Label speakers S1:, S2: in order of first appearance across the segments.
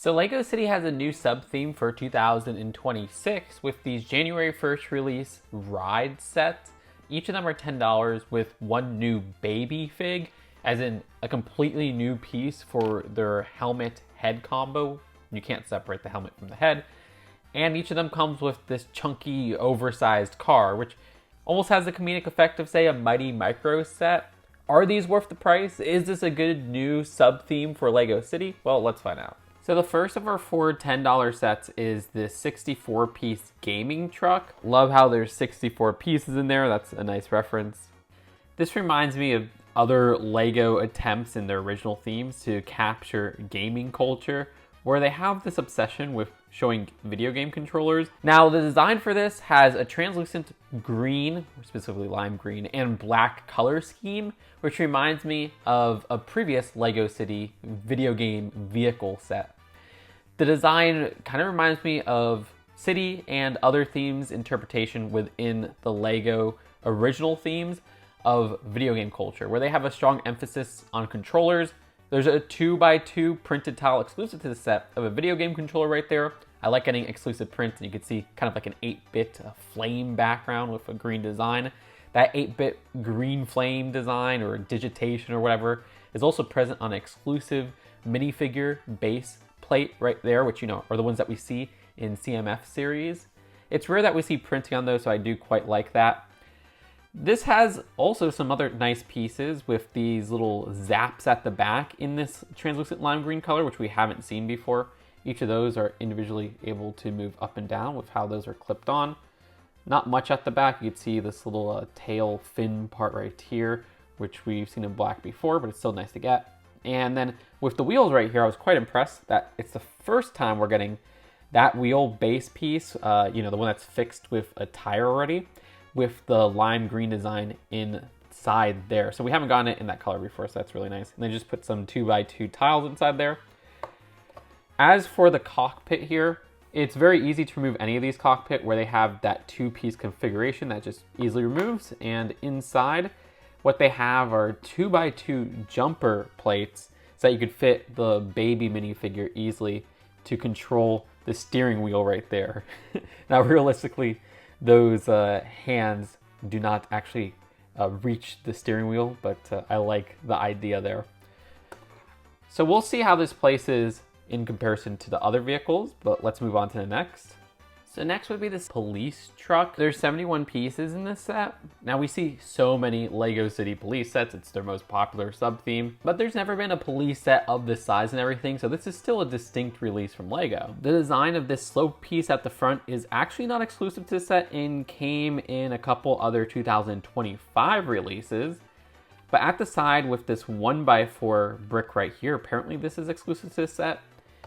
S1: So LEGO City has a new sub-theme for 2026 with these January 1st release ride sets. Each of them are $10 with one new baby fig, as in a completely new piece for their helmet head combo. You can't separate the helmet from the head. And each of them comes with this chunky, oversized car, which almost has the comedic effect of, say, a Mighty Micro set. Are these worth the price? Is this a good new sub-theme for LEGO City? Well, let's find out. So the first of our four $10 sets is this 64-piece gaming truck. Love how there's 64 pieces in there. That's a nice reference. This reminds me of other LEGO attempts in their original themes to capture gaming culture, where they have this obsession with showing video game controllers. Now, the design for this has a translucent green, specifically lime green, and black color scheme, which reminds me of a previous LEGO City video game vehicle set. The design kind of reminds me of City and other themes interpretation within the LEGO original themes of video game culture, where they have a strong emphasis on controllers. There's a 2x2 printed tile exclusive to the set of a video game controller right there. I like getting exclusive prints, and you can see kind of like an 8-bit flame background with a green design. That 8-bit green flame design or digitation or whatever is also present on an exclusive minifigure base plate right there, which, you know, are the ones that we see in CMF series. It's rare that we see printing on those, so I do quite like that. This has also some other nice pieces with these little zaps at the back in this translucent lime green color, which we haven't seen before. Each of those are individually able to move up and down with how those are clipped on. Not much at the back. You can see this little tail fin part right here, which we've seen in black before, but it's still nice to get. And then with the wheels right here, I was quite impressed that it's the first time we're getting that wheel base piece, you know, the one that's fixed with a tire already, with the lime green design inside there. So we haven't gotten it in that color before, so that's really nice. And they just put some 2x2 tiles inside there. As for the cockpit here, it's very easy to remove any of these cockpit where they have that 2-piece configuration that just easily removes. And inside, what they have are 2x2 jumper plates so that you could fit the baby minifigure easily to control the steering wheel right there. Now, realistically, those hands do not actually reach the steering wheel, but I like the idea there. So we'll see how this places in comparison to the other vehicles, but let's move on to the next. So next would be this police truck. There's 71 pieces in this set. Now we see so many LEGO City police sets. It's their most popular sub-theme, but there's never been a police set of this size and everything, so this is still a distinct release from LEGO. The design of this slope piece at the front is actually not exclusive to the set and came in a couple other 2025 releases. But at the side with this 1x4 brick right here, apparently this is exclusive to the set.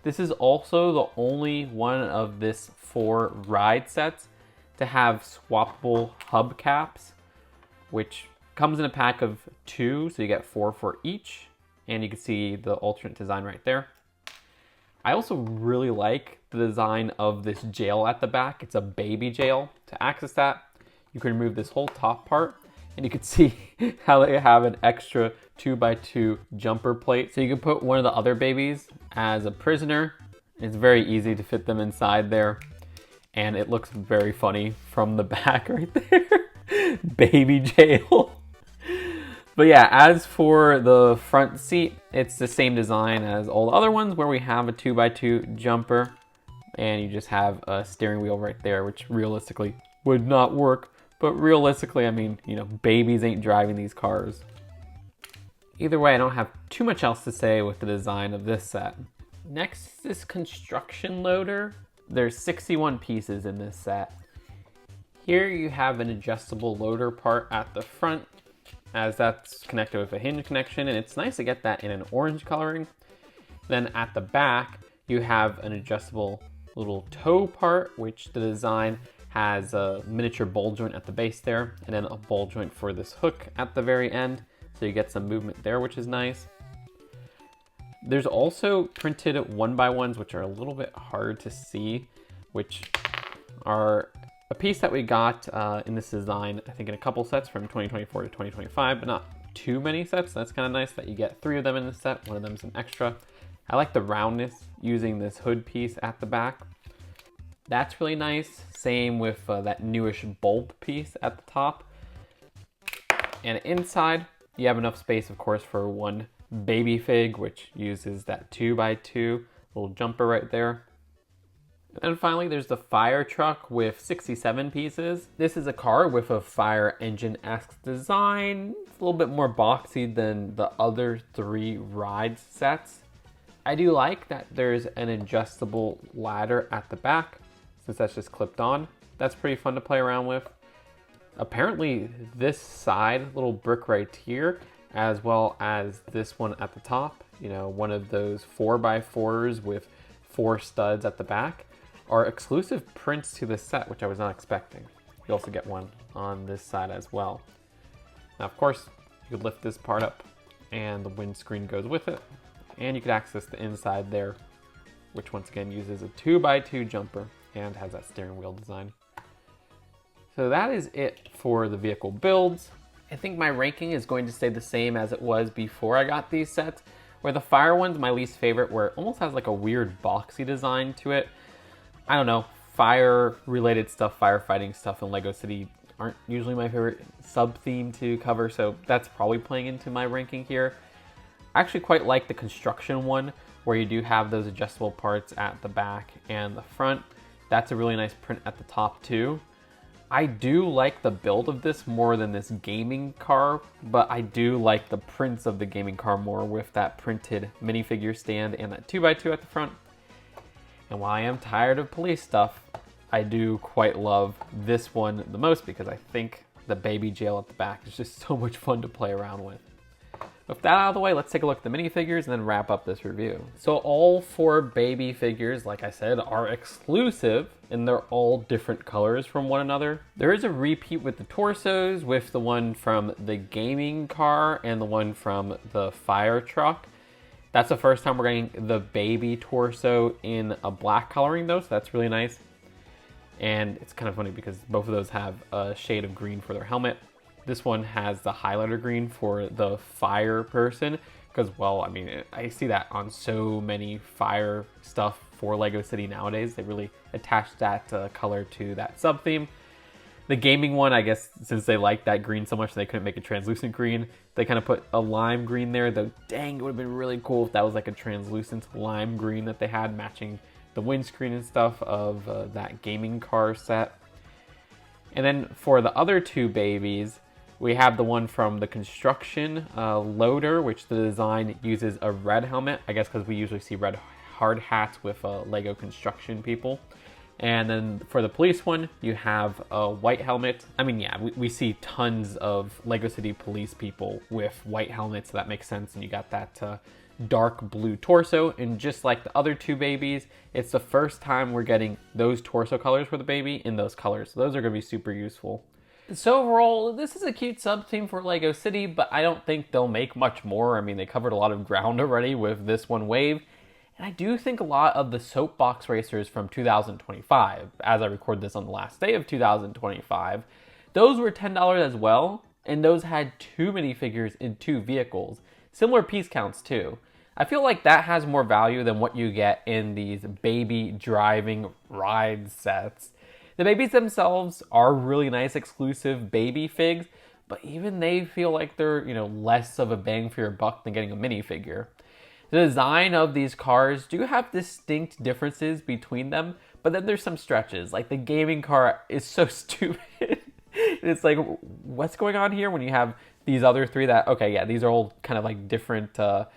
S1: This is also the only one of this 4 ride sets to have swappable hubcaps, which comes in a pack of 2, so you get 4 for each. And you can see the alternate design right there. I also really like the design of this jail at the back. It's a baby jail. To access that, you can remove this whole top part, and you can see how they have an extra 2x2 jumper plate. So you can put one of the other babies as a prisoner. It's very easy to fit them inside there. And it looks very funny from the back right there. Baby jail. But yeah, as for the front seat, it's the same design as all the other ones where we have a 2x2 jumper. And you just have a steering wheel right there, which realistically would not work. But realistically, I mean, you know, babies ain't driving these cars. Either way, I don't have too much else to say with the design of this set. Next, this construction loader. There's 61 pieces in this set. Here you have an adjustable loader part at the front, as that's connected with a hinge connection, and it's nice to get that in an orange coloring. Then at the back, you have an adjustable little toe part, which the design has a miniature ball joint at the base there, and then a ball joint for this hook at the very end. So you get some movement there, which is nice. There's also printed 1x1s, which are a little bit hard to see, which are a piece that we got in this design, I think in a couple sets from 2024 to 2025, but not too many sets. That's kind of nice that you get 3 of them in the set. One of them is an extra. I like the roundness using this hood piece at the back. That's really nice. Same with that newish bulb piece at the top. And inside, you have enough space, of course, for one baby fig, which uses that 2x2 little jumper right there. And finally, there's the fire truck with 67 pieces. This is a car with a fire engine-esque design. It's a little bit more boxy than the other 3 ride sets. I do like that there's an adjustable ladder at the back, since that's just clipped on. That's pretty fun to play around with. Apparently, this side little brick right here, as well as this one at the top, you know, one of those 4x4s with 4 studs at the back, are exclusive prints to the set, which I was not expecting. You also get one on this side as well. Now, of course, you could lift this part up and the windscreen goes with it. And you could access the inside there, which once again uses a 2x2 jumper and has that steering wheel design. So that is it for the vehicle builds. I think my ranking is going to stay the same as it was before I got these sets, where the fire one's my least favorite, where it almost has like a weird boxy design to it. I don't know, fire-related stuff, firefighting stuff in LEGO City aren't usually my favorite sub-theme to cover, so that's probably playing into my ranking here. I actually quite like the construction one, where you do have those adjustable parts at the back and the front. That's a really nice print at the top too. I do like the build of this more than this gaming car, but I do like the prints of the gaming car more with that printed minifigure stand and that 2x2 at the front. And while I am tired of police stuff, I do quite love this one the most because I think the baby jail at the back is just so much fun to play around with. With that out of the way, let's take a look at the minifigures and then wrap up this review. So all 4 baby figures, like I said, are exclusive and they're all different colors from one another. There is a repeat with the torsos, with the one from the gaming car and the one from the fire truck. That's the first time we're getting the baby torso in a black coloring though, so that's really nice. And it's kind of funny because both of those have a shade of green for their helmet. This one has the highlighter green for the fire person because, well, I mean, I see that on so many fire stuff for LEGO City nowadays. They really attach that color to that sub-theme. The gaming one, I guess, since they like that green so much they couldn't make a translucent green, they kind of put a lime green there, though dang, it would have been really cool if that was like a translucent lime green that they had matching the windscreen and stuff of that gaming car set. And then for the other 2 babies, we have the one from the construction loader, which the design uses a red helmet, I guess because we usually see red hard hats with LEGO construction people. And then for the police one, you have a white helmet. I mean, yeah, we see tons of LEGO City police people with white helmets, so that makes sense. And you got that dark blue torso. And just like the other 2 babies, it's the first time we're getting those torso colors for the baby in those colors. So those are going to be super useful. So overall, this is a cute sub-theme for LEGO City, but I don't think they'll make much more. I mean, they covered a lot of ground already with this one wave. And I do think a lot of the soapbox racers from 2025, as I record this on the last day of 2025, those were $10 as well, and those had 2 minifigures in 2 vehicles. Similar piece counts too. I feel like that has more value than what you get in these baby driving ride sets. The babies themselves are really nice exclusive baby figs, but even they feel like they're, you know, less of a bang for your buck than getting a minifigure. The design of these cars do have distinct differences between them, but then there's some stretches. Like the gaming car is so stupid. It's like, what's going on here when you have these other 3 that, okay, yeah, these are all kind of like different, I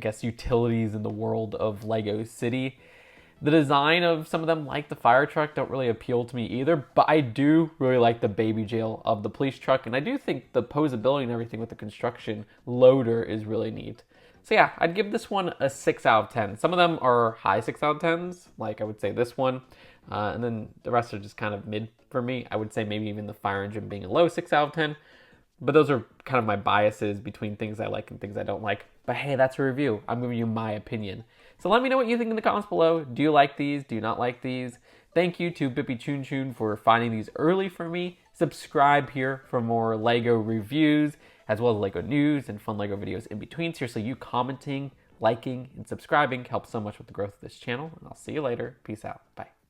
S1: guess, utilities in the world of LEGO City. The design of some of them, like the fire truck, don't really appeal to me either, but I do really like the baby jail of the police truck, and I do think the posability and everything with the construction loader is really neat. So yeah, I'd give this one a 6 out of 10. Some of them are high 6 out of 10s, like I would say this one, and then the rest are just kind of mid for me. I would say maybe even the fire engine being a low 6 out of 10, but those are kind of my biases between things I like and things I don't like. But hey, that's a review. I'm giving you my opinion. So let me know what you think in the comments below. Do you like these? Do you not like these? Thank you to Bippy Chun Chun for finding these early for me. Subscribe here for more LEGO reviews, as well as LEGO news and fun LEGO videos in between. Seriously, you commenting, liking, and subscribing helps so much with the growth of this channel. And I'll see you later. Peace out. Bye.